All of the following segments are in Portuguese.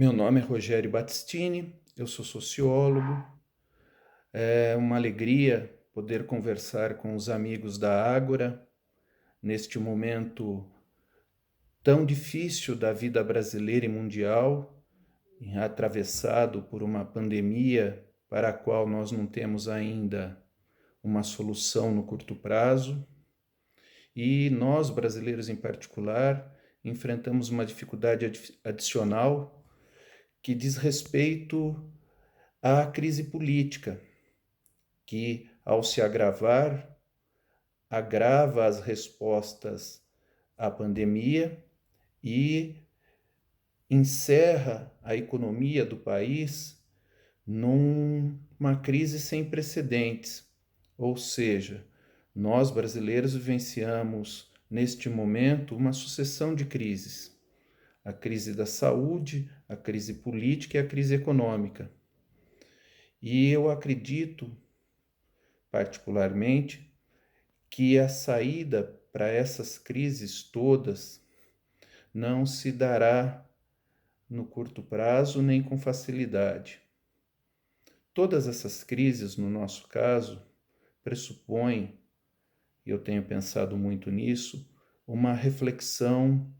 Meu nome é Rogério Battistini, eu sou sociólogo. É uma alegria poder conversar com os amigos da Ágora neste momento tão difícil da vida brasileira e mundial, atravessado por uma pandemia para a qual nós não temos ainda uma solução no curto prazo. E nós, brasileiros em particular, enfrentamos uma dificuldade adicional que diz respeito à crise política, que, ao se agravar, agrava as respostas à pandemia e encerra a economia do país numa crise sem precedentes. Ou seja, nós brasileiros vivenciamos neste momento uma sucessão de crises: a crise da saúde, a crise política e a crise econômica. E eu acredito, particularmente, que a saída para essas crises todas não se dará no curto prazo nem com facilidade. Todas essas crises, no nosso caso, pressupõem, e eu tenho pensado muito nisso, uma reflexão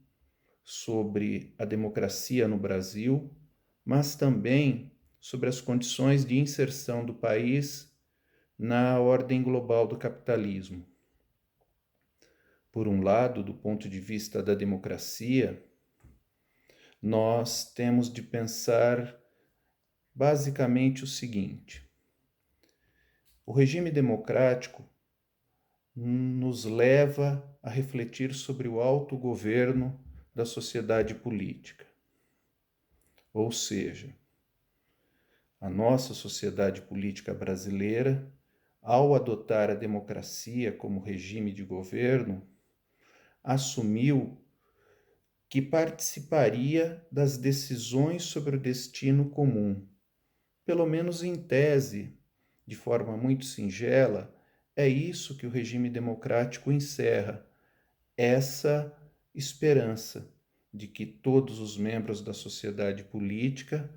sobre a democracia no Brasil, mas também sobre as condições de inserção do país na ordem global do capitalismo. Por um lado, do ponto de vista da democracia, nós temos de pensar basicamente o seguinte: o regime democrático nos leva a refletir sobre o autogoverno da sociedade política. Ou seja, a nossa sociedade política brasileira, ao adotar a democracia como regime de governo, assumiu que participaria das decisões sobre o destino comum. Pelo menos em tese, de forma muito singela, é isso que o regime democrático encerra, essa esperança de que todos os membros da sociedade política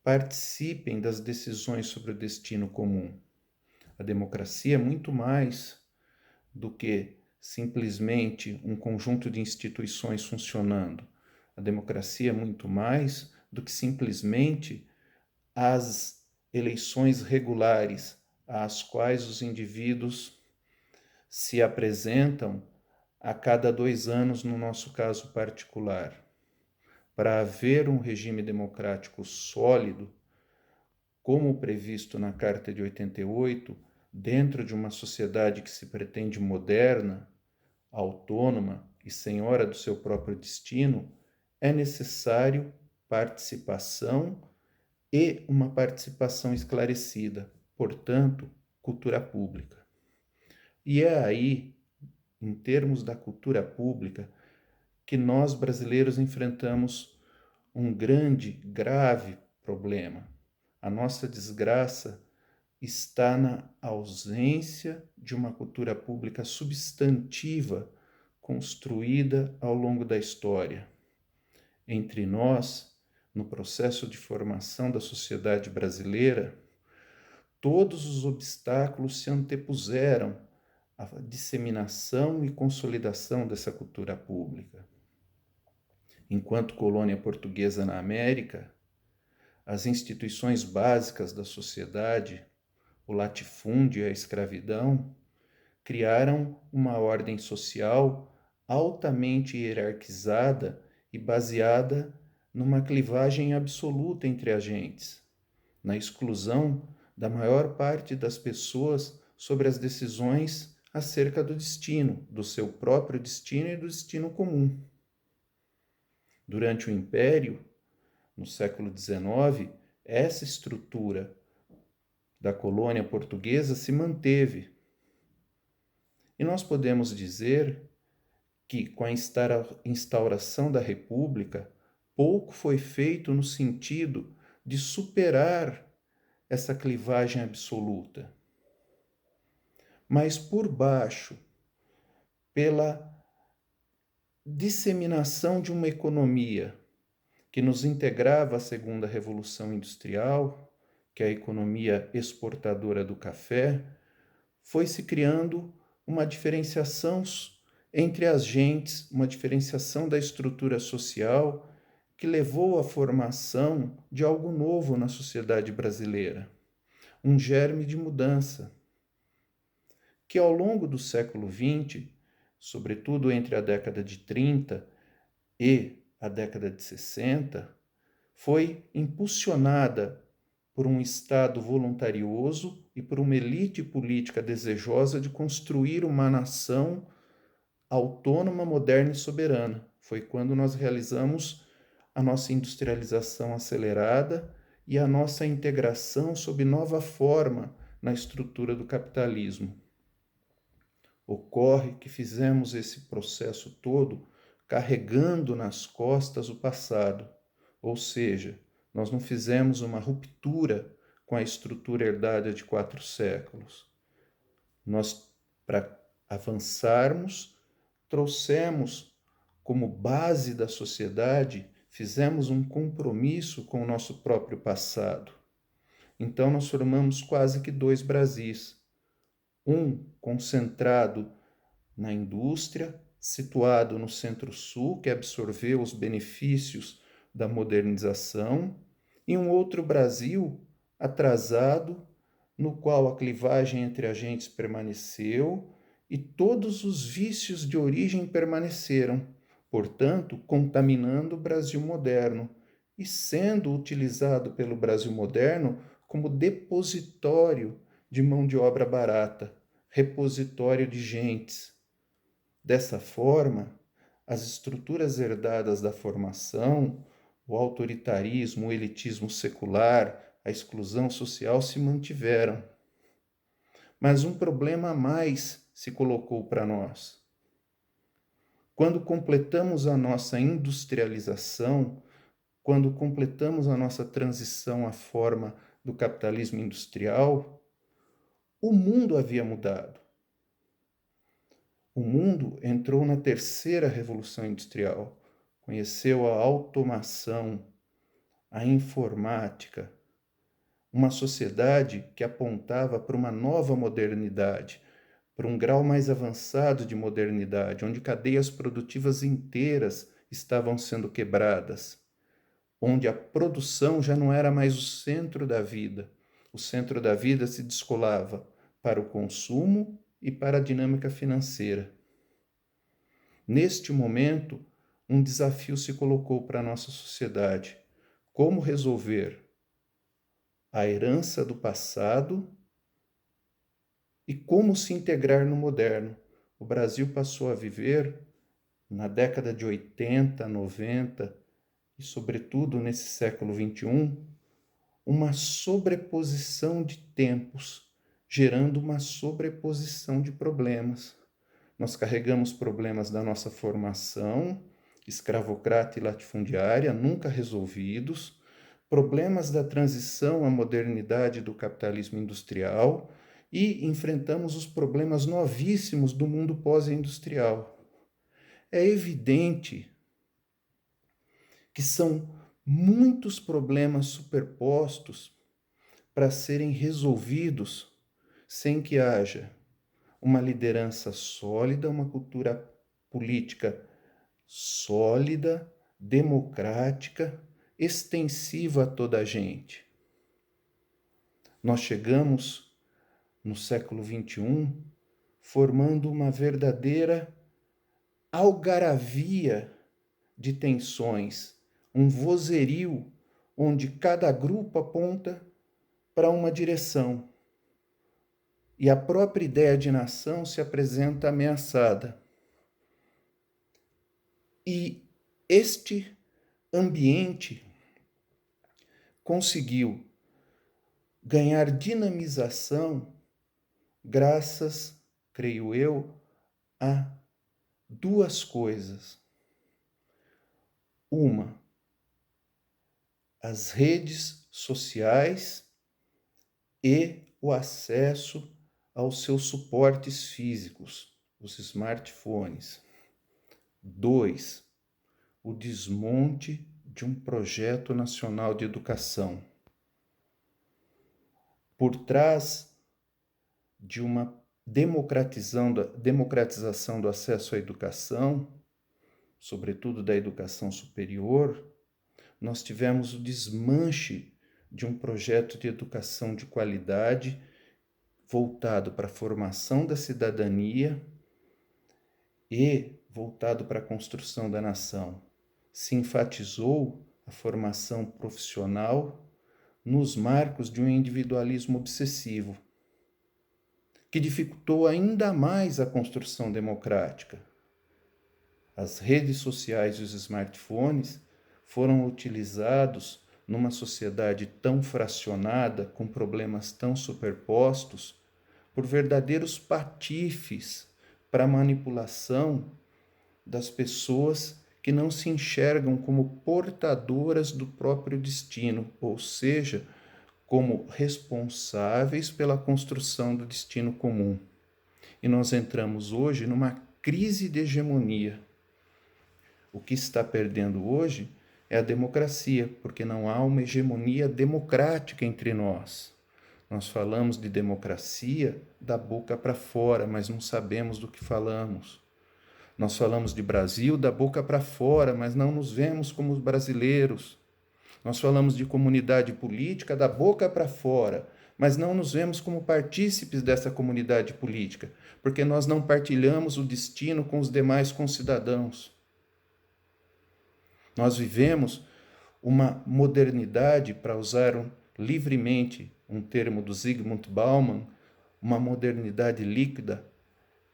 participem das decisões sobre o destino comum. A democracia é muito mais do que simplesmente um conjunto de instituições funcionando. A democracia é muito mais do que simplesmente as eleições regulares às quais os indivíduos se apresentam a cada 2 anos, no nosso caso particular. Para haver um regime democrático sólido, como previsto na Carta de 88, dentro de uma sociedade que se pretende moderna, autônoma e senhora do seu próprio destino, é necessário participação e uma participação esclarecida, portanto, cultura pública. E é aí, em termos da cultura pública, que nós brasileiros enfrentamos um grande, grave problema. A nossa desgraça está na ausência de uma cultura pública substantiva construída ao longo da história. Entre nós, no processo de formação da sociedade brasileira, todos os obstáculos se antepuseram à disseminação e consolidação dessa cultura pública. Enquanto colônia portuguesa na América, as instituições básicas da sociedade, o latifúndio e a escravidão, criaram uma ordem social altamente hierarquizada e baseada numa clivagem absoluta entre agentes, na exclusão da maior parte das pessoas sobre as decisões acerca do destino, do seu próprio destino e do destino comum. Durante o Império, no século XIX, essa estrutura da colônia portuguesa se manteve. E nós podemos dizer que, com a instauração da República, pouco foi feito no sentido de superar essa clivagem absoluta. Mas por baixo, pela disseminação de uma economia que nos integrava à segunda revolução industrial, que é a economia exportadora do café, foi se criando uma diferenciação entre as gentes, uma diferenciação da estrutura social que levou à formação de algo novo na sociedade brasileira, um germe de mudança, que ao longo do século XX, sobretudo entre a década de 30 e a década de 60, foi impulsionada por um Estado voluntarioso e por uma elite política desejosa de construir uma nação autônoma, moderna e soberana. Foi quando nós realizamos a nossa industrialização acelerada e a nossa integração sob nova forma na estrutura do capitalismo. Ocorre que fizemos esse processo todo carregando nas costas o passado, ou seja, nós não fizemos uma ruptura com a estrutura herdada de 4 séculos. Nós, para avançarmos, trouxemos como base da sociedade, fizemos um compromisso com o nosso próprio passado. Então nós formamos quase que 2 Brasis. Um concentrado na indústria, situado no Centro-Sul, que absorveu os benefícios da modernização, e um outro Brasil atrasado, no qual a clivagem entre agentes permaneceu e todos os vícios de origem permaneceram, portanto, contaminando o Brasil moderno e sendo utilizado pelo Brasil moderno como depositório de mão de obra barata, repositório de gentes. Dessa forma, as estruturas herdadas da formação, o autoritarismo, o elitismo secular, a exclusão social se mantiveram. Mas um problema a mais se colocou para nós. Quando completamos a nossa industrialização, quando completamos a nossa transição à forma do capitalismo industrial, o mundo havia mudado. O mundo entrou na terceira revolução industrial, conheceu a automação, a informática, uma sociedade que apontava para uma nova modernidade, para um grau mais avançado de modernidade, onde cadeias produtivas inteiras estavam sendo quebradas, onde a produção já não era mais o centro da vida. O centro da vida se descolava para o consumo e para a dinâmica financeira. Neste momento, um desafio se colocou para a nossa sociedade. Como resolver a herança do passado e como se integrar no moderno? O Brasil passou a viver, na década de 80, 90 e, sobretudo, nesse século XXI, uma sobreposição de tempos, gerando uma sobreposição de problemas. Nós carregamos problemas da nossa formação escravocrata e latifundiária, nunca resolvidos, problemas da transição à modernidade do capitalismo industrial e enfrentamos os problemas novíssimos do mundo pós-industrial. É evidente que são muitos problemas superpostos para serem resolvidos sem que haja uma liderança sólida, uma cultura política sólida, democrática, extensiva a toda a gente. Nós chegamos no século XXI formando uma verdadeira algaravia de tensões, um vozerio onde cada grupo aponta para uma direção e a própria ideia de nação se apresenta ameaçada. E este ambiente conseguiu ganhar dinamização graças, creio eu, a 2 coisas. Uma, as redes sociais e o acesso aos seus suportes físicos, os smartphones. 2, o desmonte de um projeto nacional de educação. Por trás de uma democratização do acesso à educação, sobretudo da educação superior, nós tivemos o desmanche de um projeto de educação de qualidade voltado para a formação da cidadania e voltado para a construção da nação. Se enfatizou a formação profissional nos marcos de um individualismo obsessivo, que dificultou ainda mais a construção democrática. As redes sociais e os smartphones foram utilizados numa sociedade tão fracionada, com problemas tão superpostos, por verdadeiros patifes para a manipulação das pessoas que não se enxergam como portadoras do próprio destino, ou seja, como responsáveis pela construção do destino comum. E nós entramos hoje numa crise de hegemonia. O que está perdendo hoje é a democracia, porque não há uma hegemonia democrática entre nós. Nós falamos de democracia da boca para fora, mas não sabemos do que falamos. Nós falamos de Brasil da boca para fora, mas não nos vemos como brasileiros. Nós falamos de comunidade política da boca para fora, mas não nos vemos como partícipes dessa comunidade política, porque nós não partilhamos o destino com os demais concidadãos. Nós vivemos uma modernidade, para usar livremente um termo do Zygmunt Bauman, uma modernidade líquida,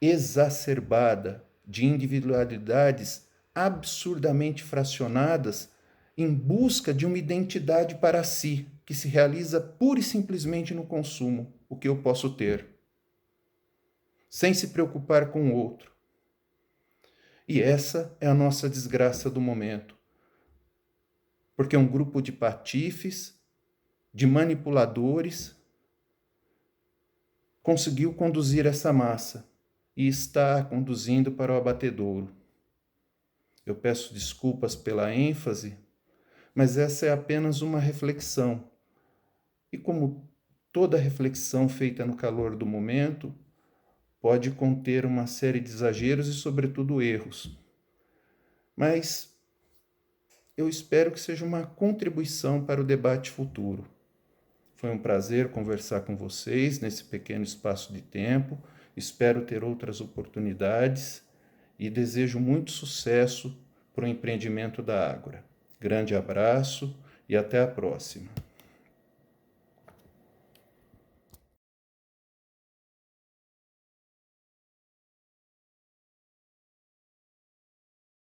exacerbada, de individualidades absurdamente fracionadas em busca de uma identidade para si, que se realiza pura e simplesmente no consumo, o que eu posso ter, sem se preocupar com o outro. E essa é a nossa desgraça do momento. Porque um grupo de patifes, de manipuladores, conseguiu conduzir essa massa e está conduzindo para o abatedouro. Eu peço desculpas pela ênfase, mas essa é apenas uma reflexão. E como toda reflexão feita no calor do momento, pode conter uma série de exageros e, sobretudo, erros. Mas eu espero que seja uma contribuição para o debate futuro. Foi um prazer conversar com vocês nesse pequeno espaço de tempo. Espero ter outras oportunidades e desejo muito sucesso para o empreendimento da Ágora. Grande abraço e até a próxima.